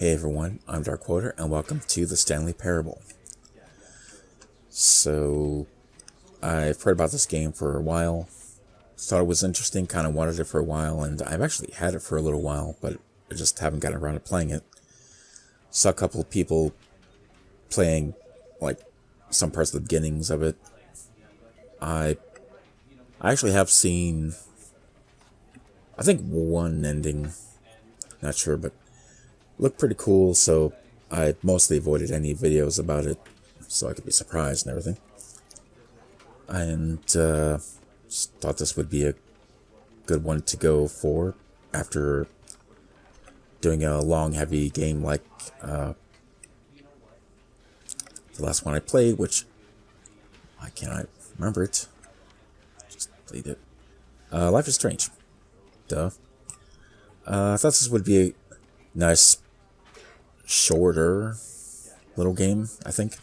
Hey everyone, I'm Dark Quarter, and welcome to the Stanley Parable. So, I've heard about this game for a while, thought it was interesting, kind of wanted it for a while, and I've actually had it for a little while, but I just haven't gotten around to playing it. Saw a couple of people playing, like, some parts of the beginnings of it. I actually have seen, I think, one ending, not sure, but looked pretty cool, so I mostly avoided any videos about it so I could be surprised and everything. And just thought this would be a good one to go for after doing a long, heavy game like the last one I played, which I cannot remember it. Just played it. Life is Strange. Duh. I thought this would be a nice, shorter little game, I think.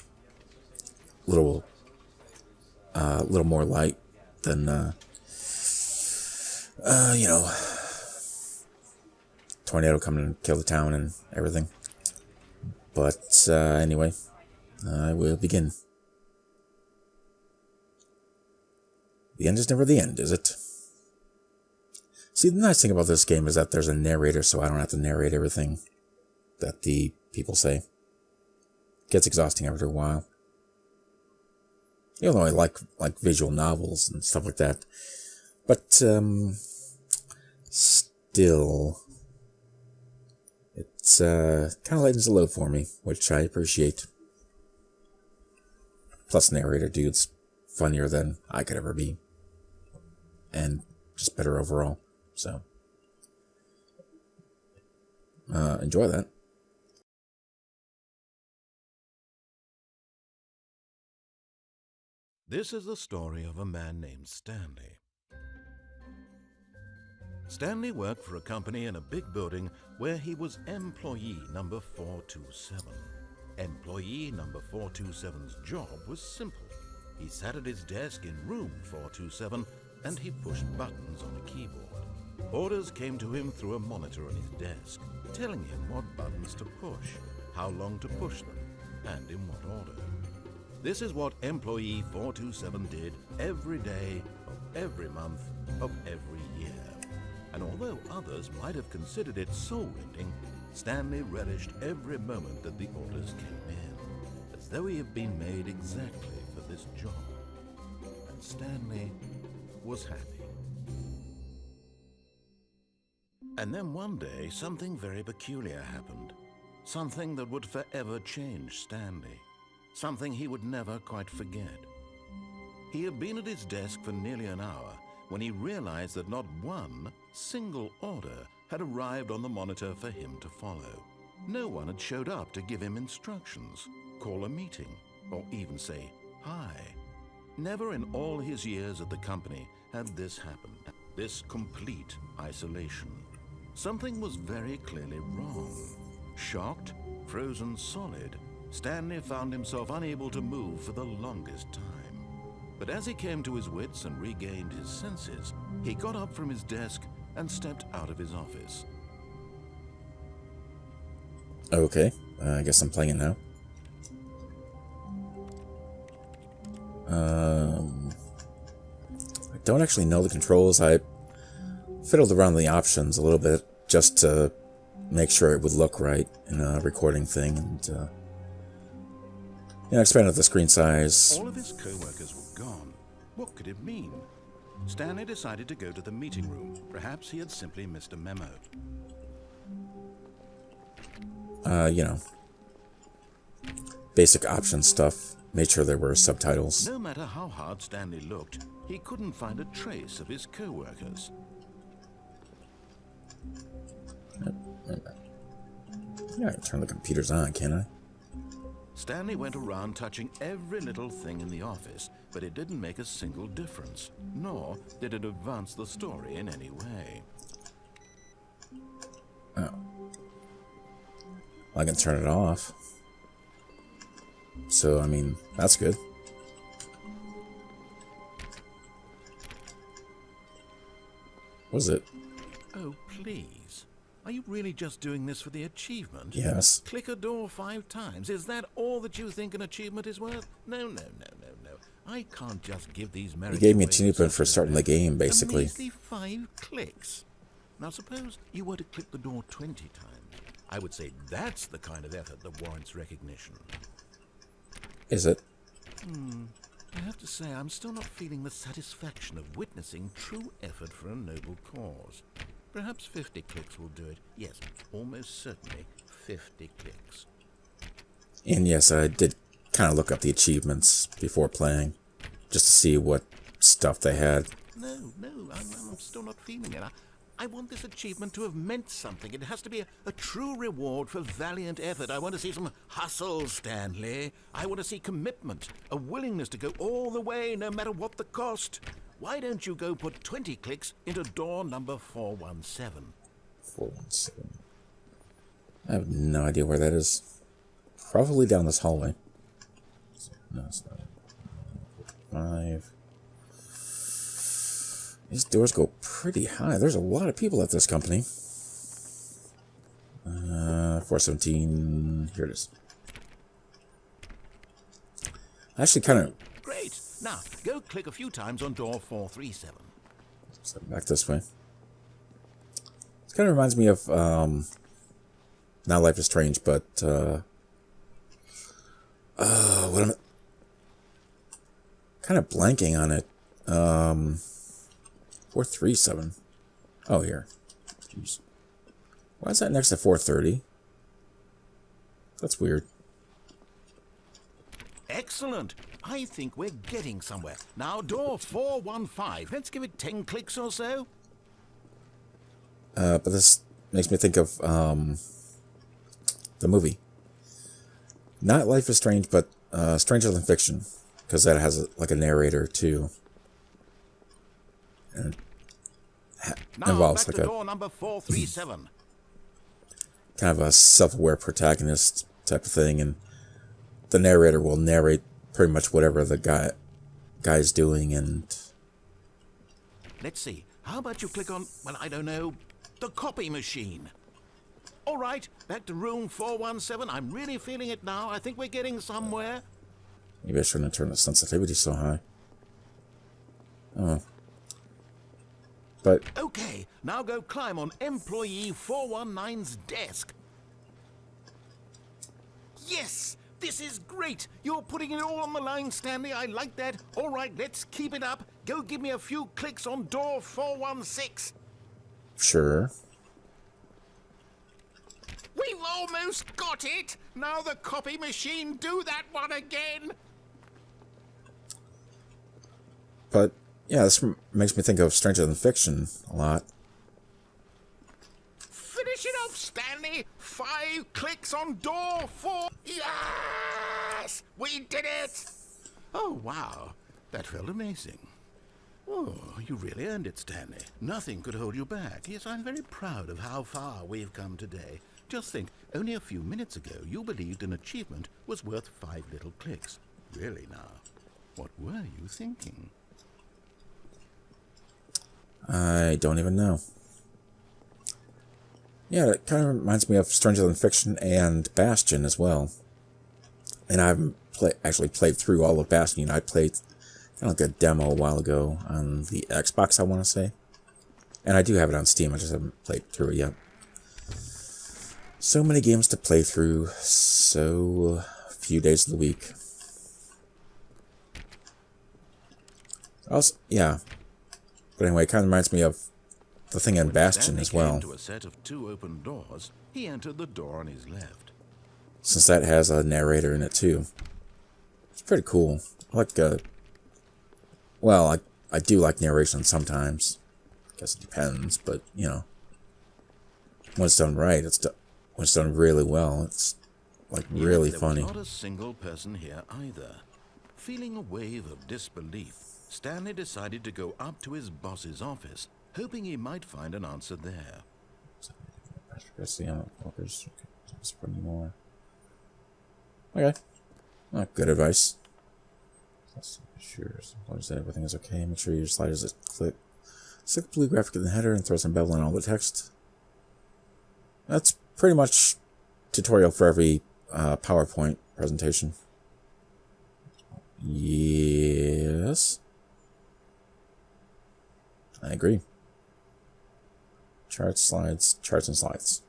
Little more light than, tornado coming and kill the town and everything. But, anyway, I will begin. The end is never the end, is it? See, the nice thing about this game is that there's a narrator, so I don't have to narrate everything that the people say. It gets exhausting after a while. Even though I like visual novels and stuff like that. But, still, it's, kind of lightens the load for me, which I appreciate. Plus, narrator dude's funnier than I could ever be. And just better overall, so. Enjoy that. This is the story of a man named Stanley. Stanley worked for a company in a big building where he was employee number 427. Employee number 427's job was simple. He sat at his desk in room 427 and he pushed buttons on a keyboard. Orders came to him through a monitor on his desk, telling him what buttons to push, how long to push them, and in what order. This is what employee 427 did every day of every month of every year. And although others might have considered it soul-rending, Stanley relished every moment that the orders came in, as though he had been made exactly for this job. And Stanley was happy. And then one day, something very peculiar happened. Something that would forever change Stanley. Something he would never quite forget. He had been at his desk for nearly an hour when he realized that not one single order had arrived on the monitor for him to follow. No one had showed up to give him instructions, call a meeting, or even say hi. Never in all his years at the company had this happened. This complete isolation. Something was very clearly wrong. Shocked, frozen solid, Stanley found himself unable to move for the longest time. But as he came to his wits and regained his senses, he got up from his desk and stepped out of his office. Okay, I guess I'm playing it now. I don't actually know the controls. I fiddled around the options a little bit just to make sure it would look right in a recording thing, and expanded the screen size. All of his co-workers were gone. What could it mean? Stanley decided to go to the meeting room. Perhaps he had simply missed a memo. Basic option stuff. Made sure there were subtitles. No matter how hard Stanley looked, he couldn't find a trace of his co-workers. Yeah, I can turn the computers on, can't I? Stanley went around touching every little thing in the office, but it didn't make a single difference, nor did it advance the story in any way. Oh. I can turn it off. So, I mean, that's good. What is it? Oh, please. Are you really just doing this for the achievement? Yes. Click a door 5 times. Is that all that you think an achievement is worth? No. I can't just give these merits He gave me away achievement for such starting the game, basically. a measly 5 clicks. Now suppose you were to click the door 20 times. I would say that's the kind of effort that warrants recognition. Is it? I have to say, I'm still not feeling the satisfaction of witnessing true effort for a noble cause. Perhaps 50 clicks will do it. Yes, almost certainly 50 clicks. And yes, I did kind of look up the achievements before playing, just to see what stuff they had. No, I'm still not feeling it. I want this achievement to have meant something. It has to be a true reward for valiant effort. I want to see some hustle, Stanley. I want to see commitment, a willingness to go all the way, no matter what the cost. Why don't you go put 20 clicks into door number 417? 417. I have no idea where that is. Probably down this hallway. No, it's not. 5. These doors go pretty high. There's a lot of people at this company. 417. Here it is. Actually, kind of. Great. Now, go click a few times on door 437. Step back this way. This kind of reminds me of, not Life is Strange, but, what am I... Kind of blanking on it. 437. Oh, here. Jeez. Why is that next to 430? That's weird. Excellent. I think we're getting somewhere. Now, door 415. Let's give it 10 clicks or so. But this makes me think of, the movie. Not Life is Strange, but, Stranger Than Fiction. Because that has, like, a narrator, too. And now, involves, back like, to door number 437. Kind of a self-aware protagonist type of thing, and the narrator will narrate pretty much whatever the guy's doing, and... Let's see. How about you click on, well, I don't know, the copy machine? All right, back to room 417. I'm really feeling it now. I think we're getting somewhere. Maybe I shouldn't have turned the sensitivity so high. Oh. But... Okay, now go climb on employee 419's desk. Yes! This is great! You're putting it all on the line, Stanley. I like that. All right, let's keep it up. Go give me a few clicks on door 416. Sure. We've almost got it! Now the copy machine, do that one again! But, yeah, this makes me think of Stranger Than Fiction a lot. Finish it off, Stanley! 5 clicks on door 4. Yes! We did it! Oh, wow. That felt amazing. Oh, you really earned it, Stanley. Nothing could hold you back. Yes, I'm very proud of how far we've come today. Just think, only a few minutes ago, you believed an achievement was worth 5 little clicks. Really now, what were you thinking? I don't even know. Yeah, it kind of reminds me of Stranger Than Fiction and Bastion as well. And I haven't actually played through all of Bastion. I played kind of like a demo a while ago on the Xbox, I want to say. And I do have it on Steam, I just haven't played through it yet. So many games to play through, so few days of the week. Also, yeah. But anyway, it kind of reminds me of the thing in Bastion as well. To a set of 2 open doors, he entered the door on his left. Since that has a narrator in it too. It's pretty cool. I like, well, I do like narration sometimes. I guess it depends, but, you know. When it's done right, when it's done really well, it's, like, really funny. Not a single person here either. Feeling a wave of disbelief, Stanley decided to go up to his boss's office, hoping he might find an answer there. Okay. Oh, good advice. Sure. As long as everything is okay, make sure your sliders click. Stick the blue graphic in the header and throw some bevel in all the text. That's pretty much tutorial for every PowerPoint presentation. Yes. I agree. Charts, slides, charts and slides.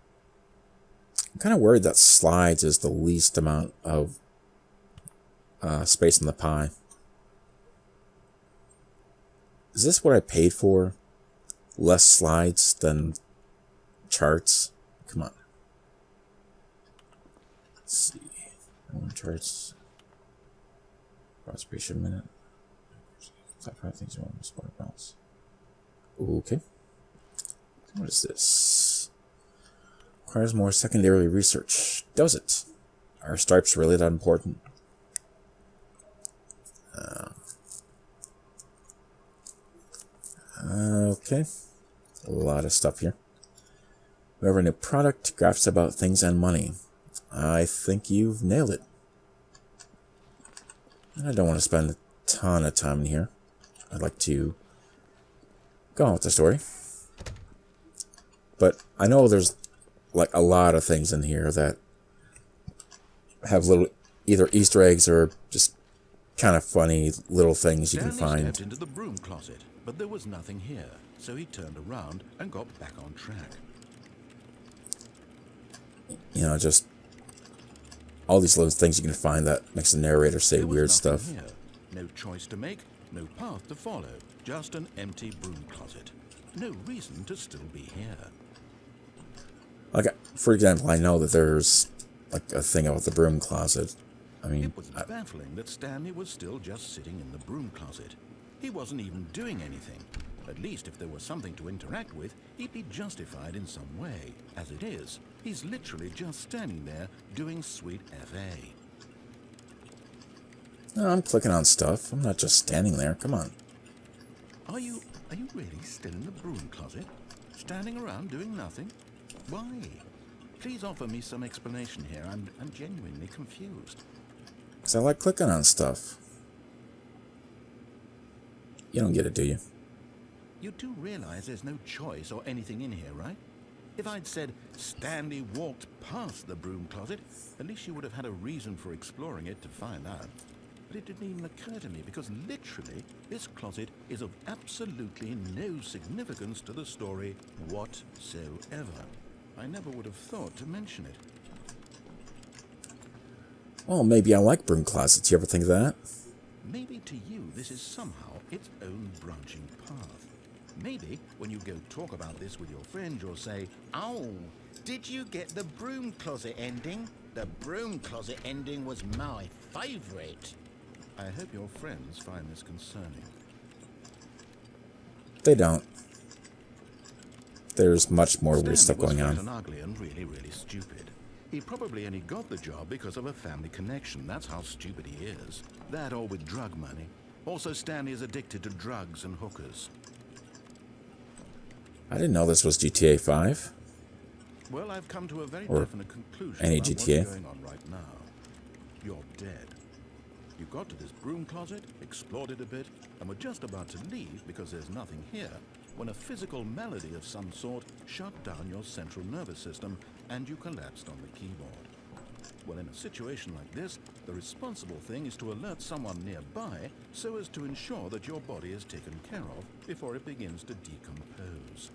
I'm kind of worried that slides is the least amount of space in the pie. Is this what I paid for? Less slides than charts? Come on. Let's see. Charts. Prospectation minute. 5 things you want to spot balance. Okay. What is this? Requires more secondary research. Does it? Are stripes really that important? Okay. A lot of stuff here. We have a new product, graphs about things and money. I think you've nailed it. And I don't want to spend a ton of time in here. I'd like to go on with the story. But I know there's like a lot of things in here that have little either Easter eggs or just kind of funny little things you can find. Stepped into the broom closet, but there was nothing here, so he turned around and got back on track. You know, just all these little things you can find that makes the narrator say weird stuff. Here. No choice to make, no path to follow, just an empty broom closet. No reason to still be here. Like, for example, I know that there's like a thing about the broom closet. I mean, it was baffling that Stanley was still just sitting in the broom closet. He wasn't even doing anything. At least if there was something to interact with, he'd be justified in some way. As it is, he's literally just standing there doing sweet FA. No, I'm clicking on stuff. I'm not just standing there. Come on. Are you really still in the broom closet? Standing around doing nothing? Why? Please offer me some explanation here. I'm genuinely confused. Because I like clicking on stuff. You don't get it, do you? You do realize there's no choice or anything in here, right? If I'd said Stanley walked past the broom closet, at least you would have had a reason for exploring it to find out. But it didn't even occur to me because literally this closet is of absolutely no significance to the story whatsoever. I never would have thought to mention it. Well, maybe I like broom closets. You ever think of that? Maybe to you this is somehow its own branching path. Maybe when you go talk about this with your friend, you'll say, "Oh, did you get the broom closet ending? The broom closet ending was my favorite." I hope your friends find this concerning. They don't. There's much more weird stuff going on. Stanley was fat and ugly and really, really stupid. He probably only got the job because of a family connection. That's how stupid he is. That or with drug money. Also, Stanley is addicted to drugs and hookers. I didn't know this was GTA 5. Well, I've come to a very Or definite conclusion any about GTA. what's going on right now. You're dead. You got to this broom closet, explored it a bit, and were just about to leave because there's nothing here, when a physical malady of some sort shut down your central nervous system and you collapsed on the keyboard. Well, in a situation like this, the responsible thing is to alert someone nearby so as to ensure that your body is taken care of before it begins to decompose.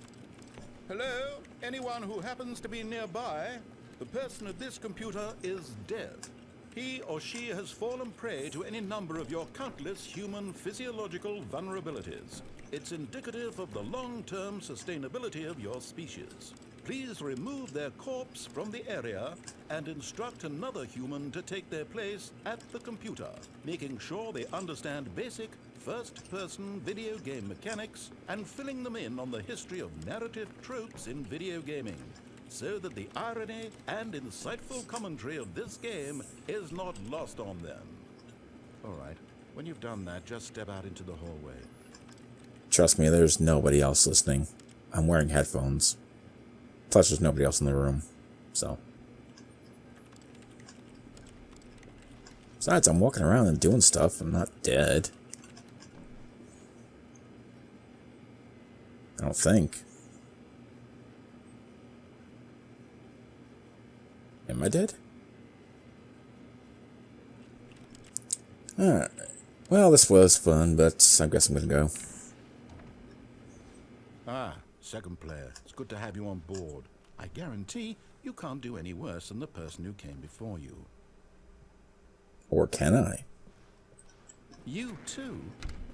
Hello? Anyone who happens to be nearby? The person at this computer is dead. He or she has fallen prey to any number of your countless human physiological vulnerabilities. It's indicative of the long-term sustainability of your species. Please remove their corpse from the area and instruct another human to take their place at the computer, making sure they understand basic first-person video game mechanics and filling them in on the history of narrative tropes in video gaming, so that the irony and insightful commentary of this game is not lost on them. All right, when you've done that, just step out into the hallway. Trust me, there's nobody else listening. I'm wearing headphones. Plus, there's nobody else in the room. So. Besides, I'm walking around and doing stuff. I'm not dead. I don't think. Am I dead? Alright. Well, this was fun, but I guess I'm gonna go. Ah, second player. It's good to have you on board. I guarantee you can't do any worse than the person who came before you. Or can I? You too?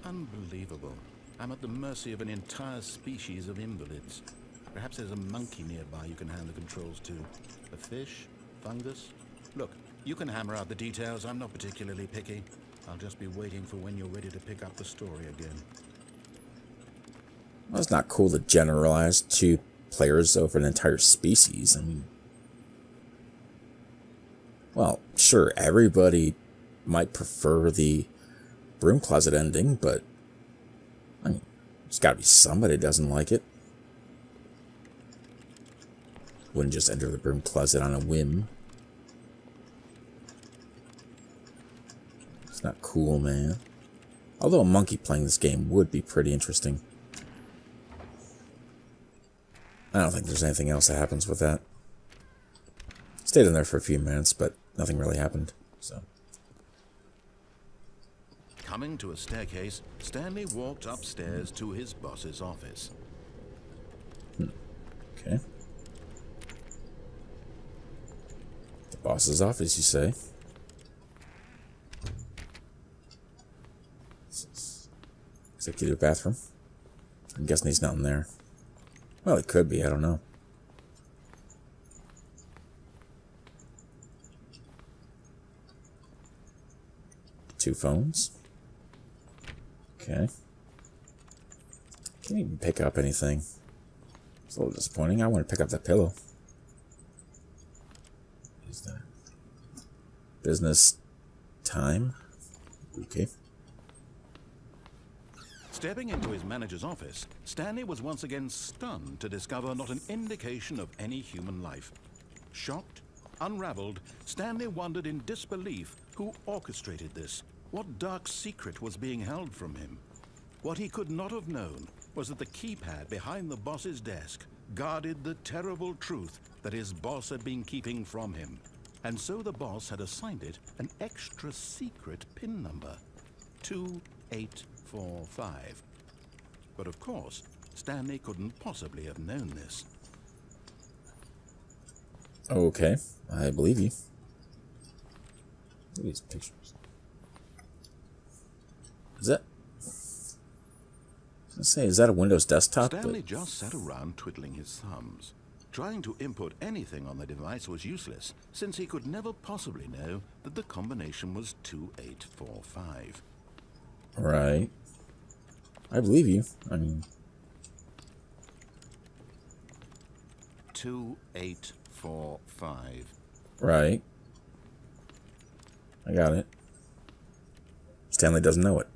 Unbelievable. I'm at the mercy of an entire species of invalids. Perhaps there's a monkey nearby you can hand the controls to. A fish? Fungus? Look, you can hammer out the details. I'm not particularly picky. I'll just be waiting for when you're ready to pick up the story again. Well, it's not cool to generalize 2 players over an entire species. I mean, well, sure, everybody might prefer the broom closet ending, but I mean, there's got to be somebody that doesn't like it. Wouldn't just enter the broom closet on a whim. It's not cool, man. Although a monkey playing this game would be pretty interesting. I don't think there's anything else that happens with that. Stayed in there for a few minutes, but nothing really happened, so. Coming to a staircase, Stanley walked upstairs to his boss's office. Okay. The boss's office, you say? Executive bathroom. I'm guessing he's not in there. Well, it could be, I don't know. Two phones. Okay. Can't even pick up anything. It's a little disappointing. I want to pick up that pillow. Is that business time? Okay. Stepping into his manager's office, Stanley was once again stunned to discover not an indication of any human life. Shocked, unraveled, Stanley wondered in disbelief who orchestrated this. What dark secret was being held from him? What he could not have known was that the keypad behind the boss's desk guarded the terrible truth that his boss had been keeping from him. And so the boss had assigned it an extra secret PIN number, 2845. But of course, Stanley couldn't possibly have known this. Okay, I believe you. Look at these pictures. Is that... is that a Windows desktop? Stanley just sat around twiddling his thumbs. Trying to input anything on the device was useless, since he could never possibly know that the combination was 2845. Right. I believe you. I mean... 2845. Right. I got it. Stanley doesn't know it.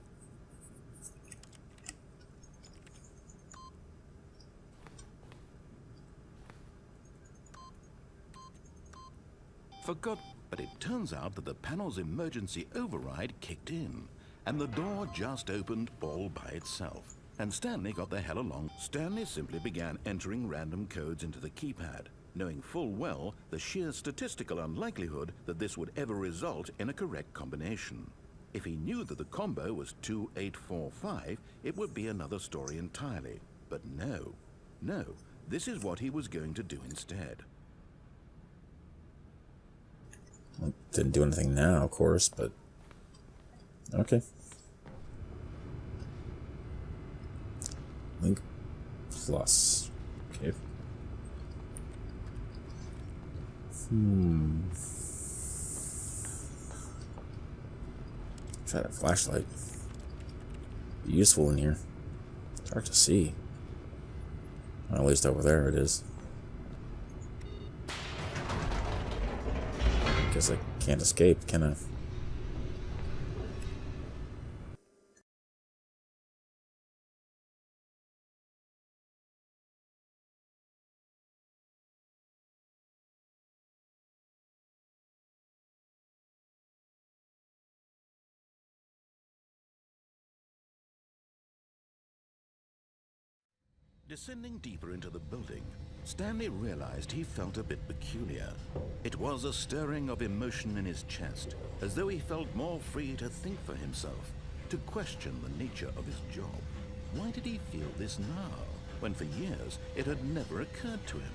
Forgot, but it turns out that the panel's emergency override kicked in, and the door just opened all by itself. And Stanley got the hell along. Stanley simply began entering random codes into the keypad, knowing full well the sheer statistical unlikelihood that this would ever result in a correct combination. If he knew that the combo was 2845, it would be another story entirely. But no, this is what he was going to do instead. Well, didn't do anything now, of course, but... Okay. Link plus. Okay. Try that flashlight. Be useful in here. It's hard to see. Well, at least over there it is. Guess I can't escape, can I? Descending deeper into the building, Stanley realized he felt a bit peculiar. It was a stirring of emotion in his chest, as though he felt more free to think for himself, to question the nature of his job. Why did he feel this now, when for years it had never occurred to him?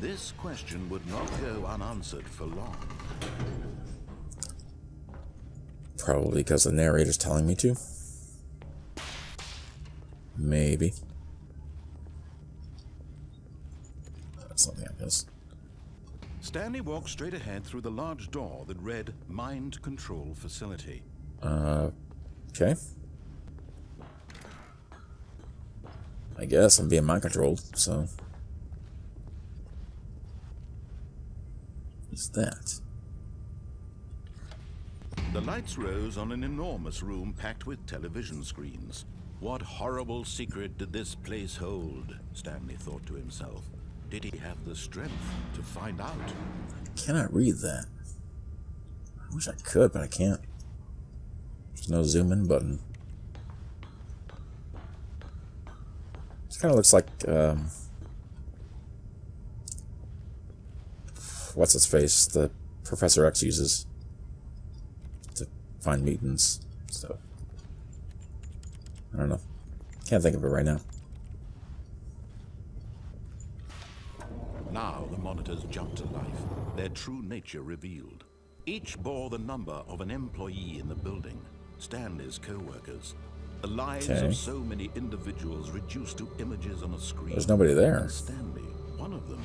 This question would not go unanswered for long. Probably because the narrator's telling me to. Maybe. Something like this. Stanley walked straight ahead through the large door that read Mind Control Facility. Okay. I guess I'm being mind controlled, so. What's that? The lights rose on an enormous room packed with television screens. What horrible secret did this place hold? Stanley thought to himself. Did he have the strength to find out? I cannot read that. I wish I could, but I can't. There's no zoom in button. This kind of looks like, what's its face? The Professor X uses to find mutants. So, I don't know. Can't think of it right now. Now the monitors jumped to life, their true nature revealed. Each bore the number of an employee in the building, Stanley's co-workers. The lives of so many individuals reduced to images on a screen. There's nobody there. And Stanley, one of them,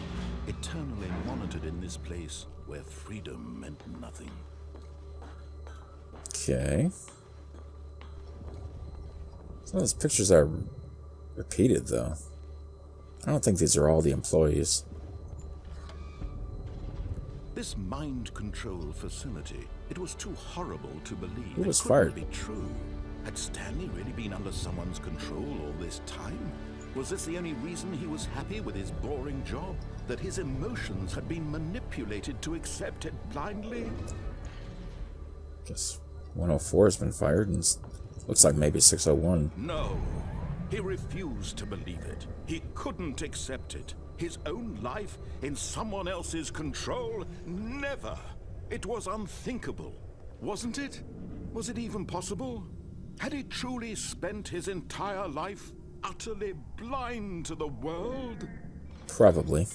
eternally monitored in this place where freedom meant nothing. Okay. Some of those pictures are repeated, though. I don't think these are all the employees. This mind control facility, it was too horrible to believe. Who was it fired? Couldn't be true. Had Stanley really been under someone's control all this time? Was this the only reason he was happy with his boring job? That his emotions had been manipulated to accept it blindly? Guess 104 has been fired, and looks like maybe 601. No. He refused to believe it. He couldn't accept it. His own life in someone else's control? Never. It was unthinkable. Wasn't it? Was it even possible? Had he truly spent his entire life utterly blind to the world? Probably.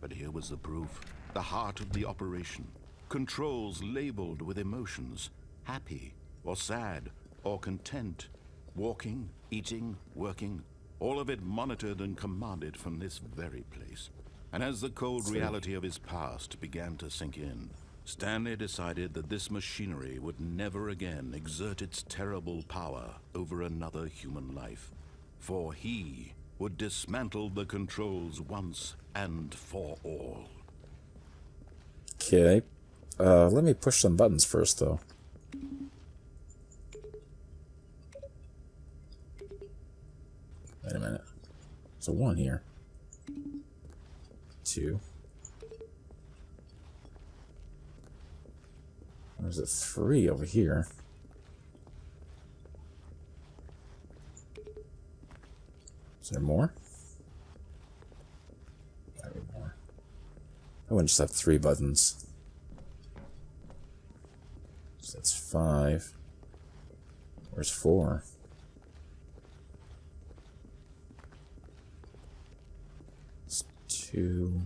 But here was the proof. The heart of the operation. Controls labeled with emotions. Happy, or sad, or content. Walking, eating, working. All of it monitored and commanded from this very place. And as the cold reality of his past began to sink in, Stanley decided that this machinery would never again exert its terrible power over another human life. For he would dismantle the controls once and for all. Okay. Let me push some buttons first, though. Wait a minute. There's a 1 here. 2. There's a 3 over here. Is there more? Gotta be more. I wouldn't just have 3 buttons. So that's 5. Where's 4? It's 2.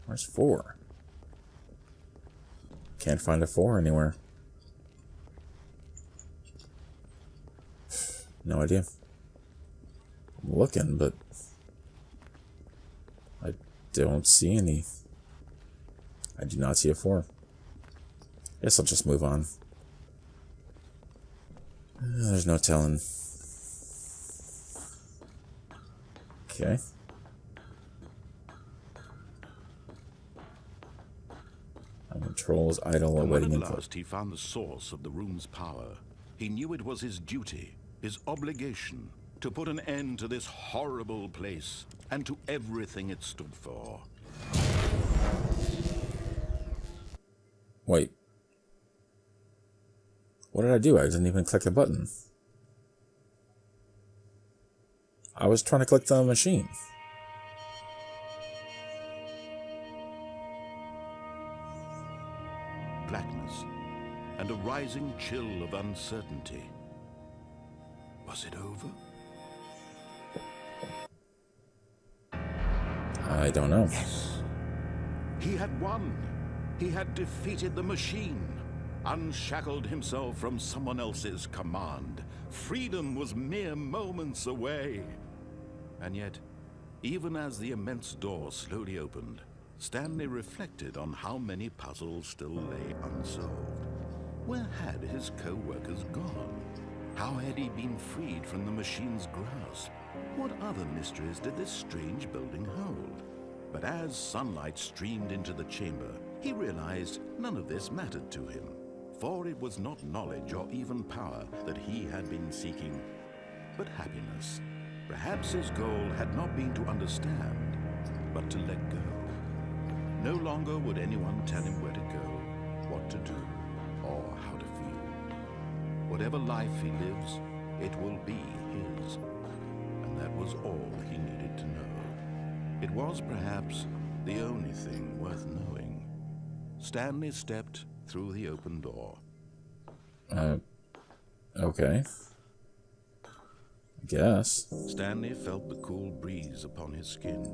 Where's 4? Can't find a 4 anywhere. No idea. I'm looking, but I don't see any. I do not see a 4. Guess I'll just move on. There's no telling. Okay. My control is idle, awaiting When at input. last he found the source of the room's power, he knew it was his duty, his obligation, to put an end to this horrible place and to everything it stood for. Wait. What did I do? I didn't even click the button. I was trying to click the machine. Blackness and a rising chill of uncertainty. Was it over? I don't know. Yes. He had won. He had defeated the machine, unshackled himself from someone else's command. Freedom was mere moments away. And yet, even as the immense door slowly opened, Stanley reflected on how many puzzles still lay unsolved. Where had his co-workers gone? How had he been freed from the machine's grasp? What other mysteries did this strange building hold? But as sunlight streamed into the chamber, he realized none of this mattered to him, for it was not knowledge or even power that he had been seeking, but happiness. Perhaps his goal had not been to understand, but to let go. No longer would anyone tell him where to go, what to do, or how to feel. Whatever life he lives, it will be his. And that was all he needed to know. It was perhaps the only thing worth knowing. Stanley stepped through the open door. Okay. I guess. Stanley felt the cool breeze upon his skin,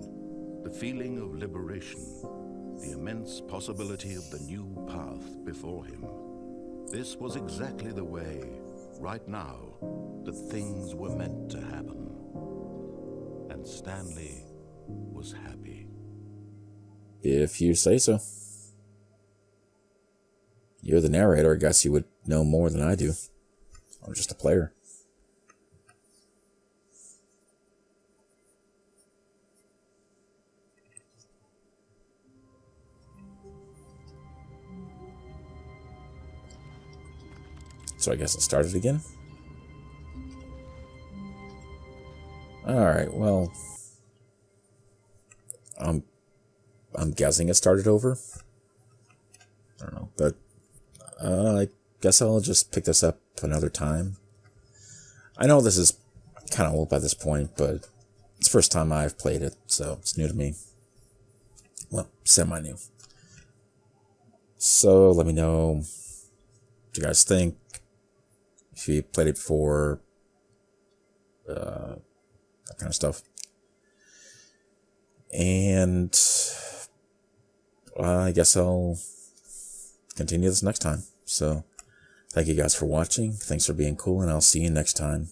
the feeling of liberation, the immense possibility of the new path before him. This was exactly the way, right now, that things were meant to happen. And Stanley was happy. If you say so. You're the narrator, I guess you would know more than I do. I'm just a player. So I guess it started again? Alright, well... I'm guessing it started over. I don't know, but... I guess I'll just pick this up another time. I know this is kind of old by this point, but it's the first time I've played it, so it's new to me. Well, semi-new. So, let me know what you guys think. If you played it before, that kind of stuff. And I guess I'll continue this next time. So, thank you guys for watching. Thanks for being cool, and I'll see you next time.